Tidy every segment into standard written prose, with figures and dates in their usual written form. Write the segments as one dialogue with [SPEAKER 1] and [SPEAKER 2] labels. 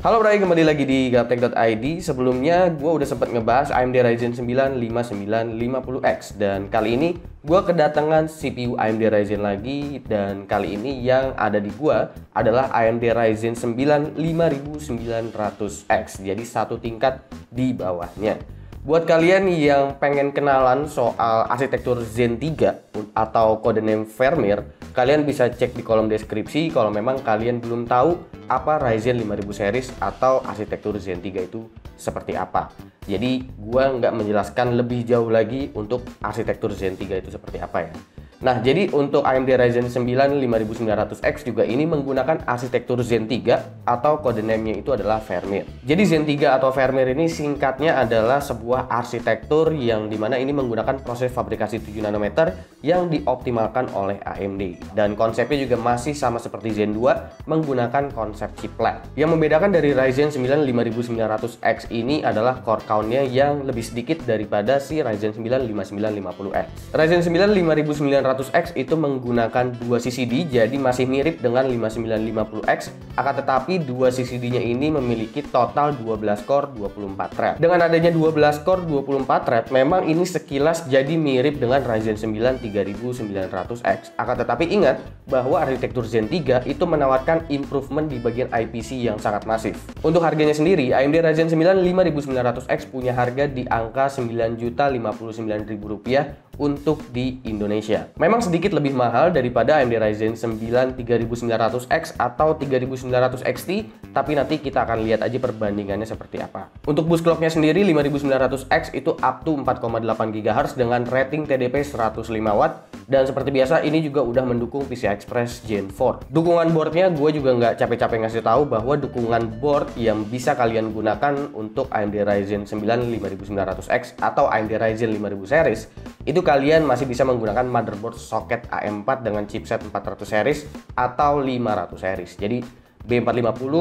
[SPEAKER 1] Halo Bray, kembali lagi di gaptek.id. Sebelumnya gue udah sempat ngebahas AMD Ryzen 9 5950X, dan kali ini gue kedatangan CPU AMD Ryzen lagi, dan kali ini yang ada di gue adalah AMD Ryzen 9 5900X, jadi satu tingkat di bawahnya. Buat kalian yang pengen kenalan soal arsitektur Zen 3 atau codename Vermeer, kalian bisa cek di kolom deskripsi kalau memang kalian belum tahu apa Ryzen 5000 series atau arsitektur Zen 3 itu seperti apa. Jadi gua nggak menjelaskan lebih jauh lagi untuk arsitektur Zen 3 itu seperti apa ya. Nah, jadi untuk AMD Ryzen 9 5900X juga ini menggunakan arsitektur Zen 3 atau codename-nya itu adalah Vermeer. Jadi Zen 3 atau Vermeer ini singkatnya adalah sebuah arsitektur yang dimana ini menggunakan proses fabrikasi 7 nanometer yang dioptimalkan oleh AMD. Dan konsepnya juga masih sama seperti Zen 2, menggunakan konsep chiplet. Yang membedakan dari Ryzen 9 5900X ini adalah core count-nya yang lebih sedikit daripada si Ryzen 9 5950X. Ryzen 9 5900X itu menggunakan dua CCD, jadi masih mirip dengan 5950X, akan tetapi dua CCD-nya ini memiliki total 12 core 24 thread. Dengan adanya 12 core 24 thread, memang ini sekilas jadi mirip dengan Ryzen 9 3900X. Akan tetapi ingat bahwa arsitektur Zen 3 itu menawarkan improvement di bagian IPC yang sangat masif. Untuk harganya sendiri, AMD Ryzen 9 5900X punya harga di angka Rp9.059.000 untuk di Indonesia. Memang sedikit lebih mahal daripada AMD Ryzen 9 3900X atau 3900 XT, tapi nanti kita akan lihat aja perbandingannya seperti apa. Untuk boost clock-nya sendiri 5900X itu up to 4,8 GHz dengan rating TDP 105 Watt, dan seperti biasa ini juga udah mendukung PCI Express Gen 4. Dukungan boardnya gue juga nggak capek-capek ngasih tahu bahwa dukungan board yang bisa kalian gunakan untuk AMD Ryzen 9 5900X atau AMD Ryzen 5000 series itu kalian masih bisa menggunakan motherboard soket AM4 dengan chipset 400 series atau 500 series. Jadi B450,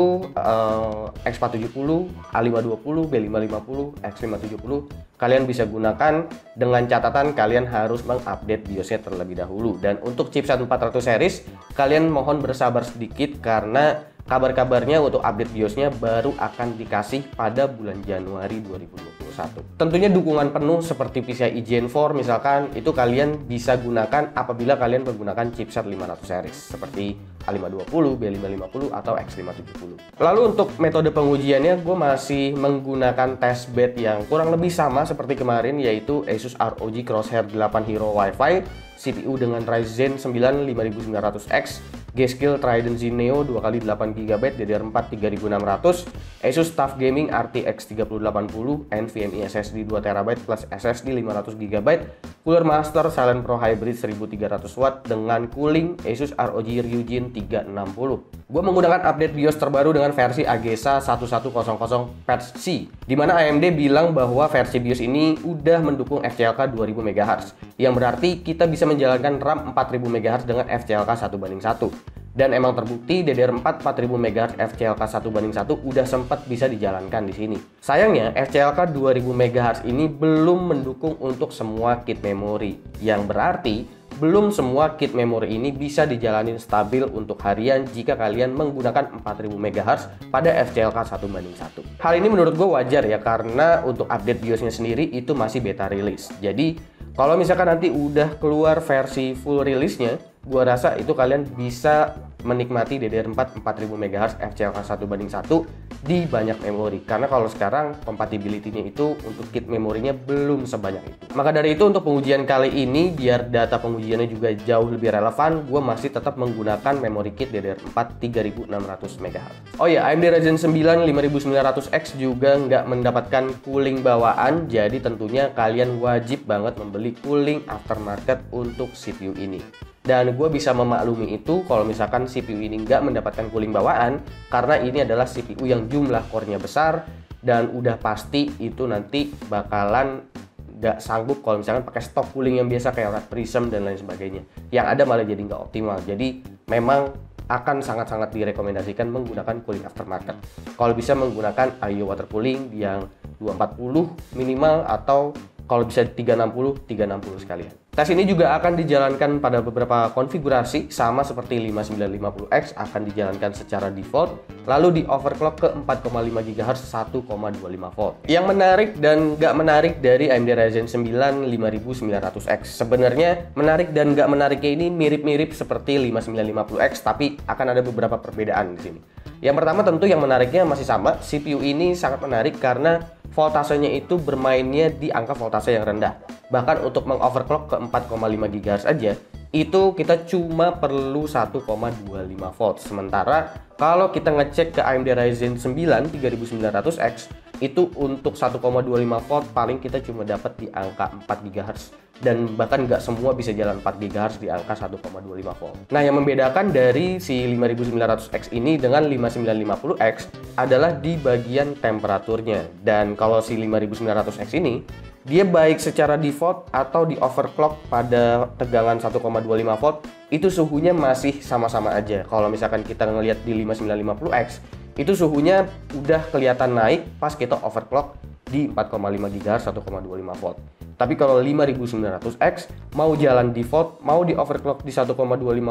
[SPEAKER 1] X470, A520, B550, X570 kalian bisa gunakan, dengan catatan kalian harus mengupdate BIOSnya terlebih dahulu. Dan untuk chipset 400 series kalian mohon bersabar sedikit karena kabar-kabarnya untuk update BIOSnya baru akan dikasih pada bulan Januari 2021. Tentunya dukungan penuh seperti PCIe Gen 4 misalkan itu kalian bisa gunakan apabila kalian menggunakan chipset 500 series seperti A520, B550 atau X570. Lalu untuk metode pengujiannya gue masih menggunakan testbed yang kurang lebih sama seperti kemarin, yaitu Asus ROG Crosshair 8 Hero Wi-Fi, CPU dengan Ryzen 9 5900X, G-Skill Trident Zeneo 2x8GB DDR4 3600, Asus TUF Gaming RTX 3080, NVMe SSD 2TB plus SSD 500GB, Cooler Master Silent Pro Hybrid 1300W dengan cooling Asus ROG Ryujin 360. Gue menggunakan update BIOS terbaru dengan versi AGESA 1100 patch C, dimana AMD bilang bahwa versi BIOS ini udah mendukung FCLK 2000 MHz, yang berarti kita bisa menjalankan RAM 4000 MHz dengan FCLK 1:1. Dan emang terbukti DDR4 4000 MHz FCLK 1:1 udah sempat bisa dijalankan di sini. Sayangnya FCLK 2000 MHz ini belum mendukung untuk semua kit memori, yang berarti belum semua kit memori ini bisa dijalanin stabil untuk harian jika kalian menggunakan 4000 MHz pada FCLK 1:1. Hal ini menurut gue wajar ya, karena untuk update BIOSnya sendiri itu masih beta release. Jadi kalau misalkan nanti udah keluar versi full release-nya, gua rasa itu kalian bisa menikmati DDR4 4000 MHz FCLK 1:1 di banyak memori, karena kalau sekarang compatibility-nya itu untuk kit memorinya belum sebanyak itu. Maka dari itu untuk pengujian kali ini, biar data pengujiannya juga jauh lebih relevan, gue masih tetap menggunakan memori kit DDR4 3600 MHz. Oh ya, AMD Ryzen 9 5900X juga nggak mendapatkan cooling bawaan, jadi tentunya kalian wajib banget membeli cooling aftermarket untuk CPU ini. Dan gue bisa memaklumi itu kalau misalkan CPU ini nggak mendapatkan cooling bawaan, karena ini adalah CPU yang jumlah core-nya besar dan udah pasti itu nanti bakalan nggak sanggup kalau misalkan pakai stok cooling yang biasa kayak Red Prism dan lain sebagainya. Yang ada malah jadi nggak optimal. Jadi memang akan sangat-sangat direkomendasikan menggunakan cooling aftermarket. Kalau bisa menggunakan IO water cooling yang 240 minimal atau kalau bisa 360 sekalian. Tes ini juga akan dijalankan pada beberapa konfigurasi, sama seperti 5950X akan dijalankan secara default, lalu di overclock ke 4,5 GHz 1,25 volt. Yang menarik dan nggak menarik dari AMD Ryzen 9 5900X. Sebenarnya menarik dan nggak menariknya ini mirip-mirip seperti 5950X, tapi akan ada beberapa perbedaan di sini. Yang pertama tentu yang menariknya masih sama, CPU ini sangat menarik karena voltasenya itu bermainnya di angka voltase yang rendah. Bahkan untuk mengoverclock ke 4,5 GHz aja, itu kita cuma perlu 1,25 volt. Sementara kalau kita ngecek ke AMD Ryzen 9 3900X, itu untuk 1,25 volt paling kita cuma dapat di angka 4 GHz. Dan bahkan nggak semua bisa jalan 4 GHz di angka 1,25 volt. Nah, yang membedakan dari si 5900X ini dengan 5950X adalah di bagian temperaturnya. Dan kalau si 5900X ini, dia baik secara default atau di overclock pada tegangan 1,25 volt, itu suhunya masih sama-sama aja. Kalau misalkan kita ngelihat di 5950X, itu suhunya udah kelihatan naik pas kita overclock di 4,5 GHz 1,25 volt. Tapi kalau 5900X mau jalan default, mau di overclock di 1,25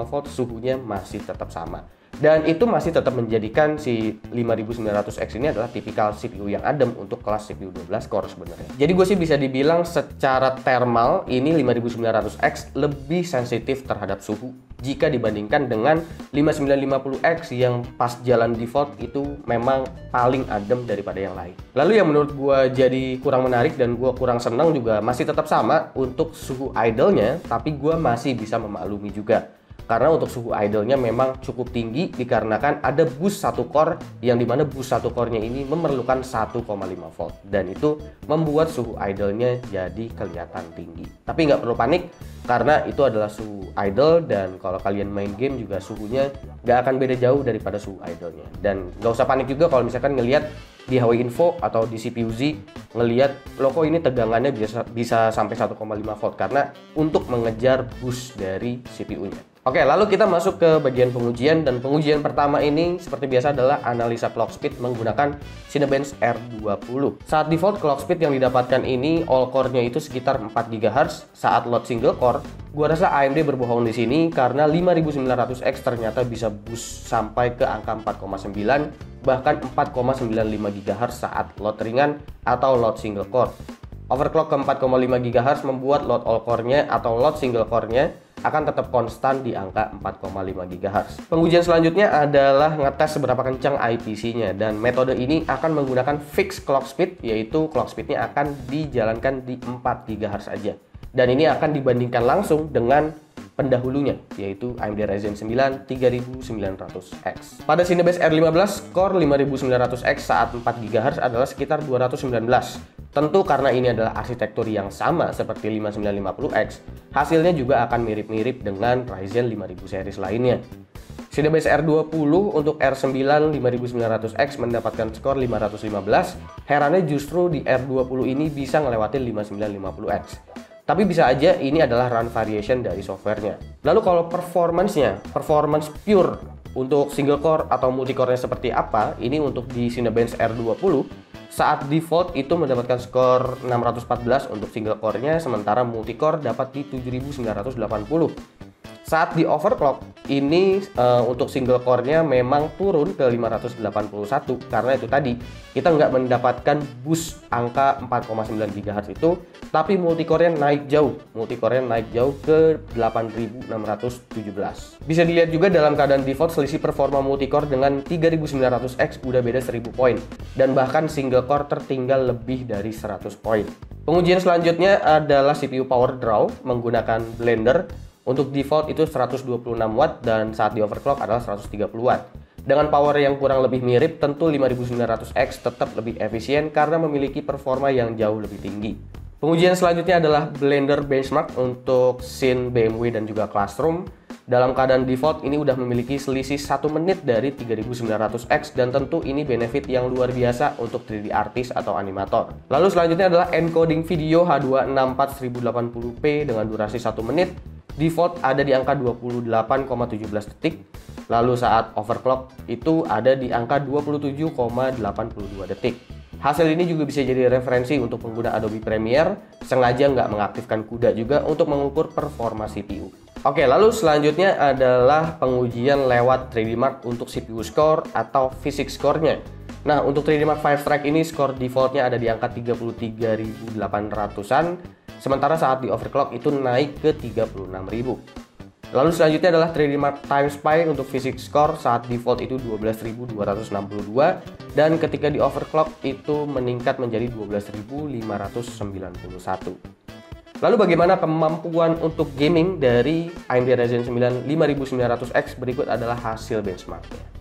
[SPEAKER 1] volt, suhunya masih tetap sama. Dan itu masih tetap menjadikan si 5900X ini adalah tipikal CPU yang adem untuk kelas CPU 12 core sebenarnya. Jadi gue sih bisa dibilang secara thermal ini 5900X lebih sensitif terhadap suhu jika dibandingkan dengan 5950X yang pas jalan default itu memang paling adem daripada yang lain. Lalu yang menurut gue jadi kurang menarik dan gue kurang senang juga masih tetap sama untuk suhu idle-nya, tapi gue masih bisa memaklumi juga. Karena untuk suhu idle-nya memang cukup tinggi dikarenakan ada boost 1 core yang dimana boost 1 core-nya ini memerlukan 1,5 volt dan itu membuat suhu idle-nya jadi kelihatan tinggi. Tapi nggak perlu panik karena itu adalah suhu idle dan kalau kalian main game juga suhunya nggak akan beda jauh daripada suhu idle-nya. Dan nggak usah panik juga kalau misalkan ngelihat di HW Info atau di CPU Z ngelihat loko ini tegangannya bisa sampai 1,5 volt karena untuk mengejar boost dari CPU-nya. Oke, lalu kita masuk ke bagian pengujian dan pengujian pertama ini seperti biasa adalah analisa clock speed menggunakan Cinebench R20. Saat default clock speed yang didapatkan ini all core-nya itu sekitar 4 GHz. Saat load single core, gua rasa AMD berbohong di sini karena 5900X ternyata bisa boost sampai ke angka 4,9 bahkan 4,95 GHz saat load ringan atau load single core. Overclock ke 4,5 GHz membuat load all core-nya atau load single core-nya akan tetap konstan di angka 4,5 GHz. Pengujian selanjutnya adalah ngetes seberapa kencang IPC-nya dan metode ini akan menggunakan fixed clock speed, yaitu clock speed-nya akan dijalankan di 4 GHz aja. Dan ini akan dibandingkan langsung dengan pendahulunya, yaitu AMD Ryzen 9 3900X. Pada Cinebench R15 Core 5900X saat 4 GHz adalah sekitar 219. Tentu karena ini adalah arsitektur yang sama seperti 5950X, hasilnya juga akan mirip-mirip dengan Ryzen 5000 series lainnya. Cinebench R20 untuk R9 5900X mendapatkan skor 515. Herannya justru di R20 ini bisa ngelewatin 5950X. Tapi bisa aja ini adalah run variation dari softwarenya. Lalu kalau performance pure untuk single core atau multi core-nya seperti apa? Ini untuk di Cinebench R20 saat default itu mendapatkan skor 614 untuk single core-nya, sementara multi core dapat di 7980. Saat di overclock ini untuk single core-nya memang turun ke 581 karena itu tadi kita nggak mendapatkan boost angka 4,9 GHz itu, tapi multicore-nya naik jauh. Multicore-nya naik jauh ke 8617. Bisa dilihat juga dalam keadaan default selisih performa multicore dengan 3900X udah beda 1000 poin dan bahkan single core tertinggal lebih dari 100 poin. Pengujian selanjutnya adalah CPU power draw menggunakan Blender. Untuk default itu 126 watt dan saat di overclock adalah 130 watt. Dengan power yang kurang lebih mirip, tentu 5900X tetap lebih efisien karena memiliki performa yang jauh lebih tinggi. Pengujian selanjutnya adalah Blender benchmark untuk scene, BMW dan juga Classroom. Dalam keadaan default ini udah memiliki selisih 1 menit dari 3900X dan tentu ini benefit yang luar biasa untuk 3D artist atau animator. Lalu selanjutnya adalah encoding video H264 1080p dengan durasi 1 menit. Default ada di angka 28,17 detik, lalu saat overclock itu ada di angka 27,82 detik. Hasil ini juga bisa jadi referensi untuk pengguna Adobe Premiere sengaja nggak mengaktifkan CUDA juga untuk mengukur performa CPU. Oke, lalu selanjutnya adalah pengujian lewat 3D Mark untuk CPU score atau physics score-nya. Nah, untuk 3D Mark 5 Strike ini skor defaultnya ada di angka 33.800-an, sementara saat di overclock itu naik ke 36.000. Lalu selanjutnya adalah 3D Mark Time Spy untuk physics score saat default itu 12.262 dan ketika di overclock itu meningkat menjadi 12.591. Lalu bagaimana kemampuan untuk gaming dari AMD Ryzen 9 5900X? Berikut adalah hasil benchmarknya.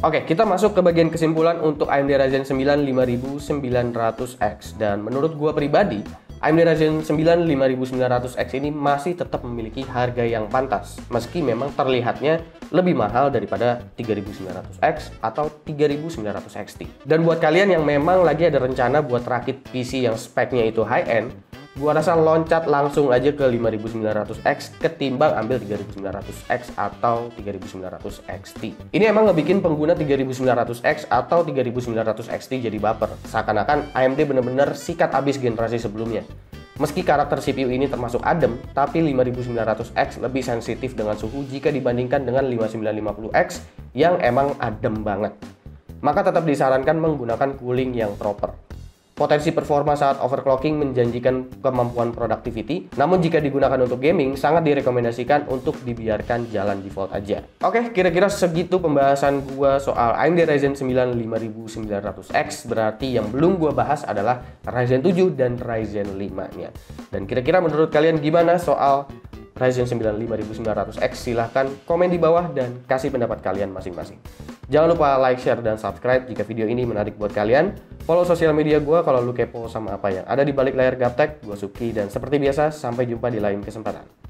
[SPEAKER 1] Oke, kita masuk ke bagian kesimpulan untuk AMD Ryzen 9 5900X. Dan menurut gua pribadi, AMD Ryzen 9 5900X ini masih tetap memiliki harga yang pantas, meski memang terlihatnya lebih mahal daripada 3900X atau 3900 XT. Dan buat kalian yang memang lagi ada rencana buat rakit PC yang speknya itu high-end, gua rasa loncat langsung aja ke 5900X ketimbang ambil 3900X atau 3900 XT. Ini emang ngebikin pengguna 3900X atau 3900 XT jadi baper. Seakan-akan AMD bener-bener sikat abis generasi sebelumnya. Meski karakter CPU ini termasuk adem, tapi 5900X lebih sensitif dengan suhu jika dibandingkan dengan 5950X yang emang adem banget. Maka tetap disarankan menggunakan cooling yang proper. Potensi performa saat overclocking menjanjikan kemampuan productivity, namun jika digunakan untuk gaming, sangat direkomendasikan untuk dibiarkan jalan default aja. Oke, kira-kira segitu pembahasan gua soal AMD Ryzen 9 5900X, berarti yang belum gua bahas adalah Ryzen 7 dan Ryzen 5-nya. Dan kira-kira menurut kalian gimana soal Ryzen 9 5900X? Silahkan komen di bawah dan kasih pendapat kalian masing-masing. Jangan lupa like, share, dan subscribe jika video ini menarik buat kalian. Follow sosial media gue kalau lu kepo sama apa yang ada di balik layar Gaptek. Gue Suki dan seperti biasa, sampai jumpa di lain kesempatan.